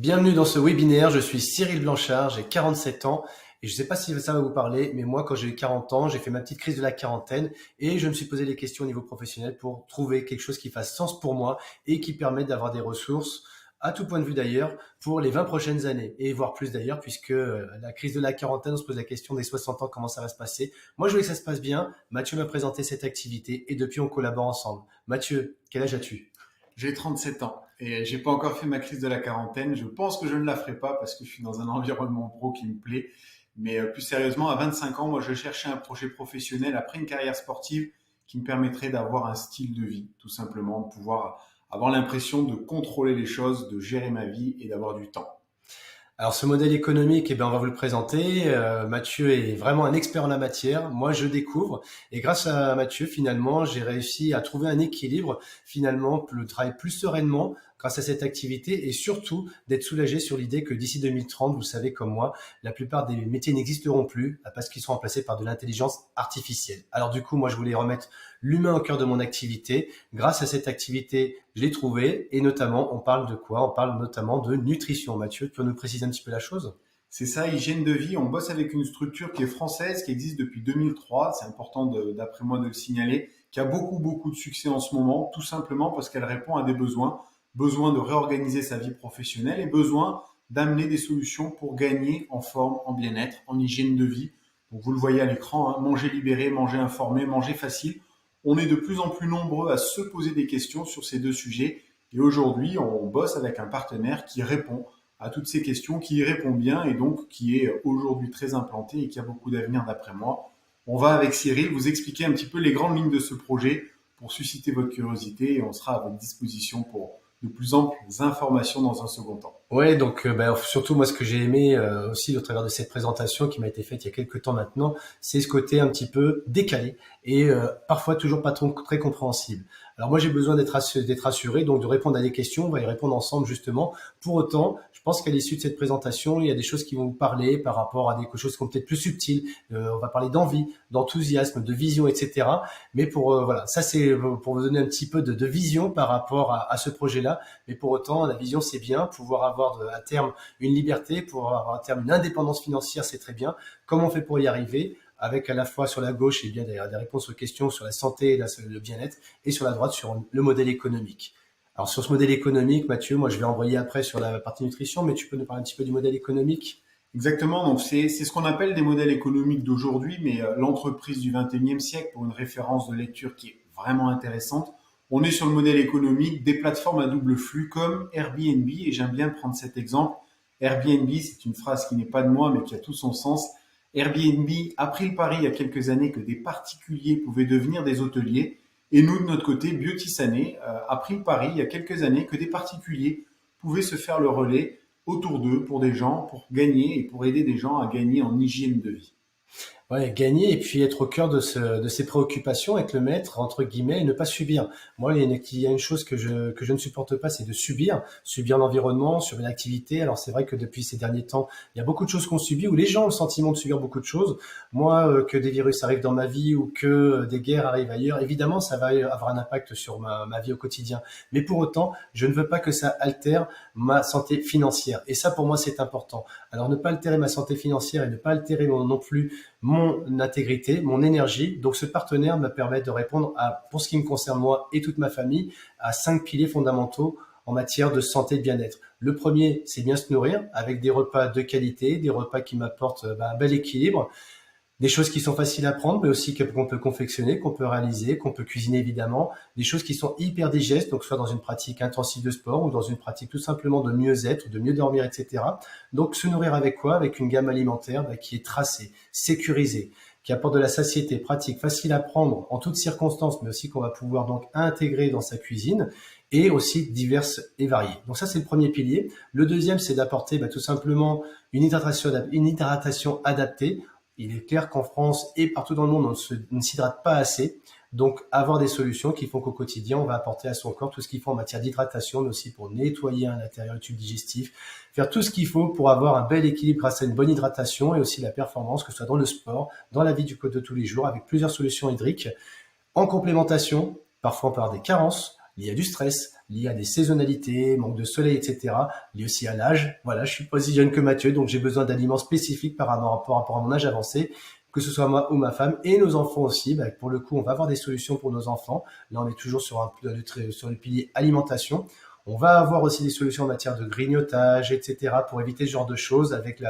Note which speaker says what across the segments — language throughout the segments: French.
Speaker 1: Bienvenue dans ce webinaire, je suis Cyril Blanchard, j'ai 47 ans et je ne sais pas si ça va vous parler, mais moi quand j'ai eu 40 ans, j'ai fait ma petite crise de la quarantaine et je me suis posé des questions au niveau professionnel pour trouver quelque chose qui fasse sens pour moi et qui permette d'avoir des ressources, à tout point de vue d'ailleurs, pour les 20 prochaines années et voire plus d'ailleurs, puisque la crise de la quarantaine, on se pose la question des 60 ans, comment ça va se passer. Moi je voulais que ça se passe bien, Mathieu m'a présenté cette activité et depuis on collabore ensemble. Mathieu, quel âge as-tu?
Speaker 2: J'ai 37 ans et j'ai pas encore fait ma crise de la quarantaine. Je pense que je ne la ferai pas parce que je suis dans un environnement pro qui me plaît. Mais plus sérieusement, à 25 ans, moi, je cherchais un projet professionnel après une carrière sportive qui me permettrait d'avoir un style de vie, tout simplement, de pouvoir avoir l'impression de contrôler les choses, de gérer ma vie et d'avoir du temps.
Speaker 1: Alors ce modèle économique, on va vous le présenter. Mathieu est vraiment un expert en la matière. Moi, je découvre. Et grâce à Mathieu, finalement, j'ai réussi à trouver un équilibre, finalement, le travail plus sereinement grâce à cette activité et surtout d'être soulagé sur l'idée que d'ici 2030, vous le savez comme moi, la plupart des métiers n'existeront plus parce qu'ils seront remplacés par de l'intelligence artificielle. Alors du coup, moi, je voulais remettre l'humain au cœur de mon activité. Grâce à cette activité, je l'ai trouvé et notamment, on parle de quoi? On parle notamment de nutrition. Mathieu, tu peux nous préciser un petit peu la chose?
Speaker 2: C'est ça, hygiène de vie. On bosse avec une structure qui est française, qui existe depuis 2003. C'est important, d'après moi, de le signaler, qui a beaucoup de succès en ce moment, tout simplement parce qu'elle répond à des besoins. Besoin de réorganiser sa vie professionnelle et besoin d'amener des solutions pour gagner en forme, en bien-être, en hygiène de vie. Donc vous le voyez à l'écran, hein, manger libéré, manger informé, manger facile. On est de plus en plus nombreux à se poser des questions sur ces deux sujets. Et aujourd'hui, on bosse avec un partenaire qui répond à toutes ces questions, qui y répond bien et donc qui est aujourd'hui très implanté et qui a beaucoup d'avenir d'après moi. On va avec Cyril vous expliquer un petit peu les grandes lignes de ce projet pour susciter votre curiosité et on sera à votre disposition pour de plus amples informations dans un second temps.
Speaker 1: Ouais, donc surtout moi ce que j'ai aimé aussi au travers de cette présentation qui m'a été faite il y a quelques temps maintenant, c'est ce côté un petit peu décalé et parfois toujours pas très compréhensible. Alors moi j'ai besoin d'être assuré, donc de répondre à des questions, on va y répondre ensemble justement. Pour autant, je pense qu'à l'issue de cette présentation, il y a des choses qui vont vous parler par rapport à des choses qui sont peut-être plus subtiles. On va parler d'envie, d'enthousiasme, de vision, etc. Mais voilà, ça c'est pour vous donner un petit peu de vision par rapport à ce projet-là. Mais pour autant, la vision c'est bien, pouvoir avoir à terme une liberté, pour avoir à terme une indépendance financière, c'est très bien. Comment on fait pour y arriver? Avec à la fois sur la gauche, et bien d'ailleurs des réponses aux questions sur la santé et le bien-être, et sur la droite sur le modèle économique. Alors sur ce modèle économique, Mathieu, moi je vais envoyer après sur la partie nutrition, mais tu peux nous parler un petit peu du modèle économique?
Speaker 2: Exactement, donc c'est ce qu'on appelle des modèles économiques d'aujourd'hui, mais l'entreprise du 21e siècle, pour une référence de lecture qui est vraiment intéressante, on est sur le modèle économique des plateformes à double flux comme Airbnb, et j'aime bien prendre cet exemple. Airbnb, c'est une phrase qui n'est pas de moi, mais qui a tout son sens. Airbnb a pris le pari il y a quelques années que des particuliers pouvaient devenir des hôteliers, et nous, de notre côté, Beauty a pris le pari il y a quelques années que des particuliers pouvaient se faire le relais autour d'eux pour des gens, pour gagner et pour aider des gens à gagner en hygiène de vie.
Speaker 1: Ouais, gagner et puis être au cœur de ses préoccupations, être le maître, entre guillemets, et ne pas subir. Moi, il y a une chose que je ne supporte pas, c'est de subir l'environnement, subir l'activité. Alors, c'est vrai que depuis ces derniers temps, il y a beaucoup de choses qu'on subit, où les gens ont le sentiment de subir beaucoup de choses. Moi, que des virus arrivent dans ma vie ou que des guerres arrivent ailleurs, évidemment, ça va avoir un impact sur ma vie au quotidien. Mais pour autant, je ne veux pas que ça altère ma santé financière. Et ça, pour moi, c'est important. Alors, ne pas altérer ma santé financière et ne pas altérer non plus mon intégrité, mon énergie. Donc ce partenaire me permet de répondre pour ce qui me concerne moi et toute ma famille, à 5 piliers fondamentaux en matière de santé et de bien-être. Le premier, c'est bien se nourrir avec des repas de qualité, des repas qui m'apportent un bel équilibre, des choses qui sont faciles à prendre, mais aussi qu'on peut confectionner, qu'on peut réaliser, qu'on peut cuisiner évidemment, des choses qui sont hyper digestes, donc soit dans une pratique intensive de sport ou dans une pratique tout simplement de mieux-être, de mieux dormir, etc. Donc se nourrir avec quoi? Avec une gamme alimentaire qui est tracée, sécurisée, qui apporte de la satiété, pratique, facile à prendre en toutes circonstances, mais aussi qu'on va pouvoir donc intégrer dans sa cuisine, et aussi diverses et variées. Donc ça, c'est le premier pilier. Le deuxième, c'est d'apporter tout simplement une hydratation adaptée. Il est clair qu'en France et partout dans le monde, on ne s'hydrate pas assez. Donc, avoir des solutions qui font qu'au quotidien, on va apporter à son corps tout ce qu'il faut en matière d'hydratation, mais aussi pour nettoyer à l'intérieur le tube digestif, faire tout ce qu'il faut pour avoir un bel équilibre grâce à une bonne hydratation et aussi la performance, que ce soit dans le sport, dans la vie de tous les jours, avec plusieurs solutions hydriques. En complémentation, parfois on peut avoir des carences. liées à du stress, liées à des saisonnalités, manque de soleil, etc., liées aussi à l'âge. Voilà, je suis pas aussi jeune que Mathieu, donc j'ai besoin d'aliments spécifiques par rapport à mon âge avancé, que ce soit moi ou ma femme et nos enfants aussi. Bah, pour le coup, on va avoir des solutions pour nos enfants. Là, on est toujours sur le pilier alimentation. On va avoir aussi des solutions en matière de grignotage, etc., pour éviter ce genre de choses avec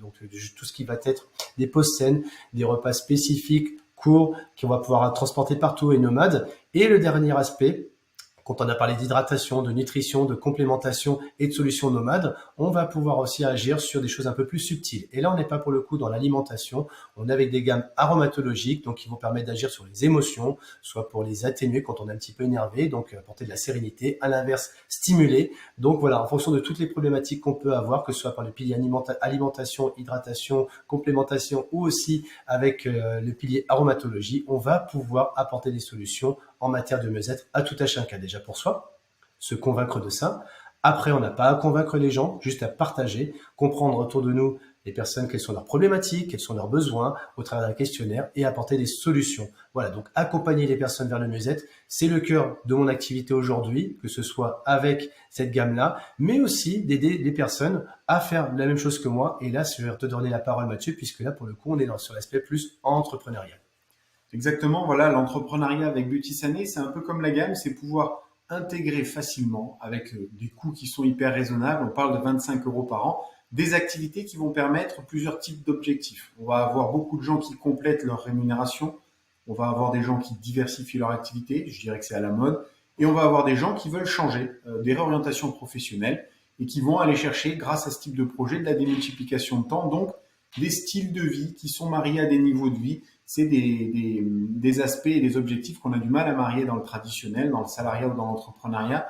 Speaker 1: donc tout ce qui va être des pauses saines, des repas spécifiques, courts, qu'on va pouvoir transporter partout et nomades. Et le dernier aspect, quand on a parlé d'hydratation, de nutrition, de complémentation et de solutions nomades, on va pouvoir aussi agir sur des choses un peu plus subtiles. Et là, on n'est pas pour le coup dans l'alimentation, on est avec des gammes aromatologiques, donc qui vont permettre d'agir sur les émotions, soit pour les atténuer quand on est un petit peu énervé, donc apporter de la sérénité, à l'inverse, stimuler. Donc voilà, en fonction de toutes les problématiques qu'on peut avoir, que ce soit par le pilier alimentation, hydratation, complémentation ou aussi avec le pilier aromatologie, on va pouvoir apporter des solutions en matière de mieux-être à tout à chacun. Déjà pour soi, se convaincre de ça. Après, on n'a pas à convaincre les gens, juste à partager, comprendre autour de nous les personnes, quelles sont leurs problématiques, quels sont leurs besoins au travers d'un questionnaire et apporter des solutions. Voilà, donc accompagner les personnes vers le mieux-être, c'est le cœur de mon activité aujourd'hui, que ce soit avec cette gamme-là, mais aussi d'aider les personnes à faire la même chose que moi. Et là, je vais te donner la parole, Mathieu, puisque là, pour le coup, on est sur l'aspect plus entrepreneurial.
Speaker 2: Exactement, voilà, l'entrepreneuriat avec Beauty Sané, c'est un peu comme la gamme, c'est pouvoir intégrer facilement avec des coûts qui sont hyper raisonnables. On parle de 25 euros par an, des activités qui vont permettre plusieurs types d'objectifs. On va avoir beaucoup de gens qui complètent leur rémunération, on va avoir des gens qui diversifient leur activité, je dirais que c'est à la mode, et on va avoir des gens qui veulent changer, des réorientations professionnelles et qui vont aller chercher, grâce à ce type de projet, de la démultiplication de temps, donc des styles de vie qui sont mariés à des niveaux de vie. C'est des aspects et des objectifs qu'on a du mal à marier dans le traditionnel, dans le salariat ou dans l'entrepreneuriat,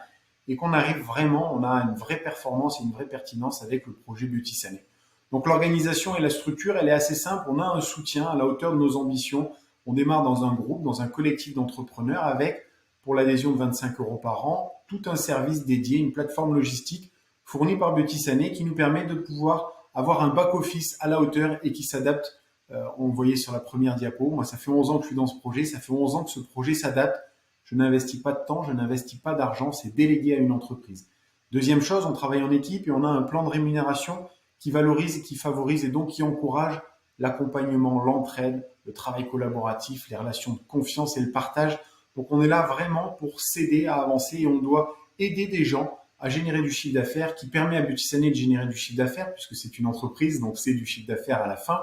Speaker 2: et qu'on arrive vraiment, on a une vraie performance et une vraie pertinence avec le projet Beauty Sané. Donc l'organisation et la structure, elle est assez simple. On a un soutien à la hauteur de nos ambitions. On démarre dans un groupe, dans un collectif d'entrepreneurs avec, pour l'adhésion de 25 euros par an, tout un service dédié, une plateforme logistique fournie par Beauty Sané qui nous permet de pouvoir avoir un back-office à la hauteur et qui s'adapte. On le voyait sur la première diapo. Moi, ça fait 11 ans que je suis dans ce projet. Ça fait 11 ans que ce projet s'adapte. Je n'investis pas de temps, je n'investis pas d'argent. C'est délégué à une entreprise. Deuxième chose, on travaille en équipe et on a un plan de rémunération qui valorise et qui favorise et donc qui encourage l'accompagnement, l'entraide, le travail collaboratif, les relations de confiance et le partage. Donc, on est là vraiment pour s'aider à avancer et on doit aider des gens à générer du chiffre d'affaires qui permet à Beauty Sané de générer du chiffre d'affaires puisque c'est une entreprise, donc c'est du chiffre d'affaires à la fin,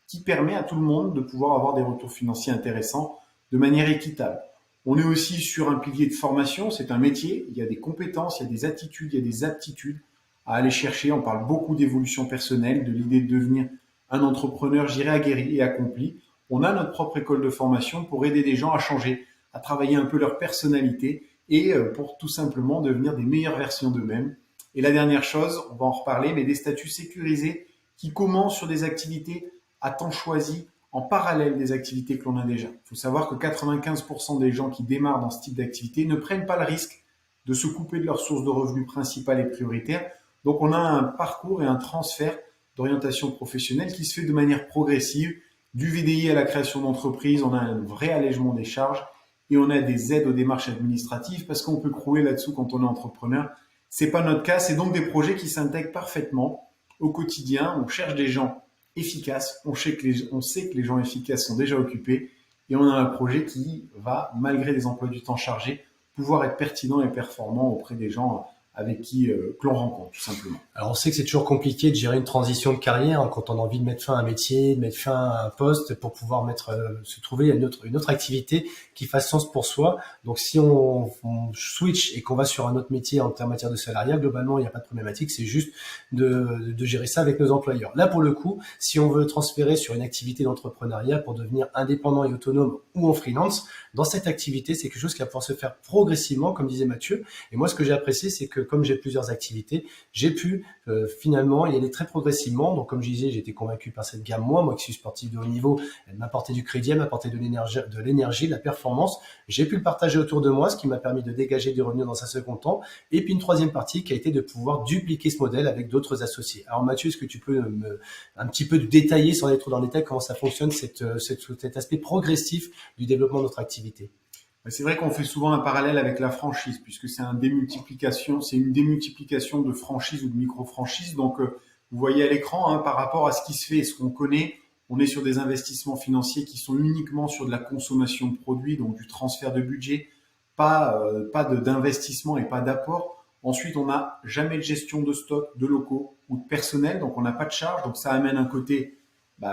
Speaker 2: qui permet à tout le monde de pouvoir avoir des retours financiers intéressants de manière équitable. On est aussi sur un pilier de formation, c'est un métier, il y a des compétences, il y a des attitudes, il y a des aptitudes à aller chercher. On parle beaucoup d'évolution personnelle, de l'idée de devenir un entrepreneur, j'irai aguerri et accompli. On a notre propre école de formation pour aider des gens à changer, à travailler un peu leur personnalité et pour tout simplement devenir des meilleures versions d'eux-mêmes. Et la dernière chose, on va en reparler, mais des statuts sécurisés qui commencent sur des activités à temps choisi en parallèle des activités que l'on a déjà. Il faut savoir que 95% des gens qui démarrent dans ce type d'activité ne prennent pas le risque de se couper de leur source de revenus principale et prioritaire. Donc on a un parcours et un transfert d'orientation professionnelle qui se fait de manière progressive. Du VDI à la création d'entreprise, on a un vrai allègement des charges et on a des aides aux démarches administratives parce qu'on peut crouler là-dessous quand on est entrepreneur. C'est pas notre cas, c'est donc des projets qui s'intègrent parfaitement au quotidien. On cherche des gens efficaces, on sait que les gens efficaces sont déjà occupés et on a un projet qui va, malgré des emplois du temps chargés, pouvoir être pertinent et performant auprès des gens avec qui que l'on rencontre, tout simplement.
Speaker 1: Alors, on sait que c'est toujours compliqué de gérer une transition de carrière hein, quand on a envie de mettre fin à un métier, de mettre fin à un poste pour pouvoir se trouver à une autre activité qui fasse sens pour soi. Donc, si on switch et qu'on va sur un autre métier en matière de salariat, globalement, il n'y a pas de problématique. C'est juste de gérer ça avec nos employeurs. Là, pour le coup, si on veut transférer sur une activité d'entrepreneuriat pour devenir indépendant et autonome ou en freelance, dans cette activité, c'est quelque chose qui va pouvoir se faire progressivement, comme disait Mathieu. Et moi, ce que j'ai apprécié, c'est que comme j'ai plusieurs activités, j'ai pu finalement y aller très progressivement. Donc, comme je disais, j'ai été convaincu par cette gamme. Moi qui suis sportif de haut niveau, elle m'apportait du crédit, elle m'apportait de l'énergie, de la performance. J'ai pu le partager autour de moi, ce qui m'a permis de dégager des revenus dans un second temps. Et puis, une troisième partie qui a été de pouvoir dupliquer ce modèle avec d'autres associés. Alors, Mathieu, est-ce que tu peux un petit peu détailler, sans aller trop dans le détail, comment ça fonctionne, cet aspect progressif du développement de notre activité?
Speaker 2: C'est vrai qu'on fait souvent un parallèle avec la franchise, puisque c'est une démultiplication de franchise ou de micro-franchise. Donc, vous voyez à l'écran, hein, par rapport à ce qui se fait et ce qu'on connaît, on est sur des investissements financiers qui sont uniquement sur de la consommation de produits, donc du transfert de budget, d'investissement et pas d'apport. Ensuite, on n'a jamais de gestion de stock, de locaux ou de personnel, donc on n'a pas de charge. Donc, ça amène un côté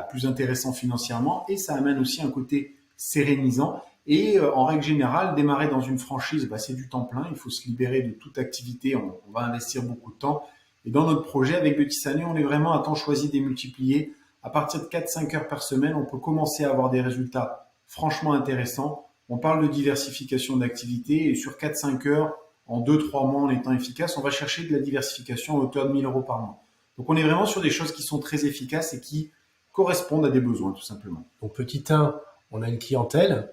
Speaker 2: plus intéressant financièrement et ça amène aussi un côté sérénisant. Et en règle générale, démarrer dans une franchise, c'est du temps plein. Il faut se libérer de toute activité. On va investir beaucoup de temps. Et dans notre projet, avec Petit Sané, on est vraiment à temps choisi démultiplié. À partir de 4-5 heures par semaine, on peut commencer à avoir des résultats franchement intéressants. On parle de diversification d'activités et sur 4-5 heures, en 2-3 mois en étant efficace, on va chercher de la diversification à hauteur de 1 000 euros par mois. Donc on est vraiment sur des choses qui sont très efficaces et qui correspondent à des besoins, tout simplement.
Speaker 1: Donc petit 1, on a une clientèle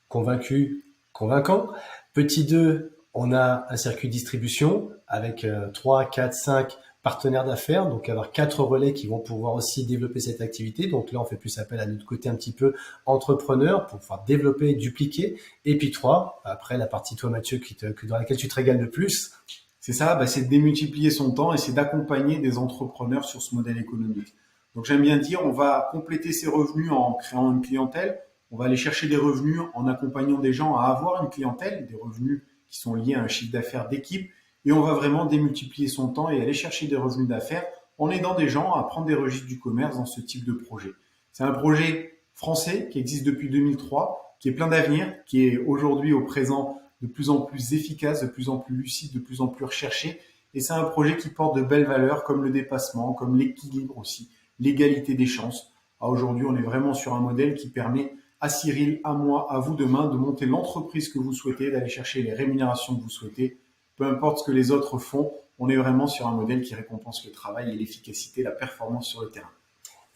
Speaker 1: convaincu, convaincant. Petit 2, on a un circuit de distribution avec 3, 4, 5 partenaires d'affaires, donc avoir 4 relais qui vont pouvoir aussi développer cette activité. Donc là, on fait plus appel à notre côté un petit peu entrepreneur pour pouvoir développer et dupliquer. Et puis 3, après la partie toi Mathieu dans laquelle tu te régales le plus.
Speaker 2: C'est ça, c'est de démultiplier son temps et c'est d'accompagner des entrepreneurs sur ce modèle économique. Donc j'aime bien dire, on va compléter ses revenus en créant une clientèle. On va aller chercher des revenus en accompagnant des gens à avoir une clientèle, des revenus qui sont liés à un chiffre d'affaires d'équipe. Et on va vraiment démultiplier son temps et aller chercher des revenus d'affaires en aidant des gens à prendre des registres du commerce dans ce type de projet. C'est un projet français qui existe depuis 2003, qui est plein d'avenir, qui est aujourd'hui au présent de plus en plus efficace, de plus en plus lucide, de plus en plus recherché. Et c'est un projet qui porte de belles valeurs comme le dépassement, comme l'équilibre aussi, l'égalité des chances. Aujourd'hui, on est vraiment sur un modèle qui permet à Cyril, à moi, à vous demain, de monter l'entreprise que vous souhaitez, d'aller chercher les rémunérations que vous souhaitez. Peu importe ce que les autres font, on est vraiment sur un modèle qui récompense le travail et l'efficacité, la performance sur le terrain.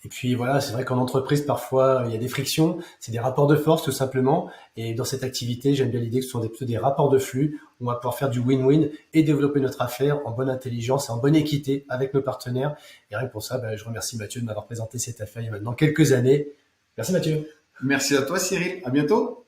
Speaker 1: Et puis voilà, c'est vrai qu'en entreprise, parfois, il y a des frictions, c'est des rapports de force tout simplement. Et dans cette activité, j'aime bien l'idée que ce sont plutôt des rapports de flux. On va pouvoir faire du win-win et développer notre affaire en bonne intelligence et en bonne équité avec nos partenaires. Et rien que pour ça, je remercie Mathieu de m'avoir présenté cette affaire il y a maintenant quelques années. Merci Mathieu.
Speaker 2: Merci à toi Cyril, à bientôt.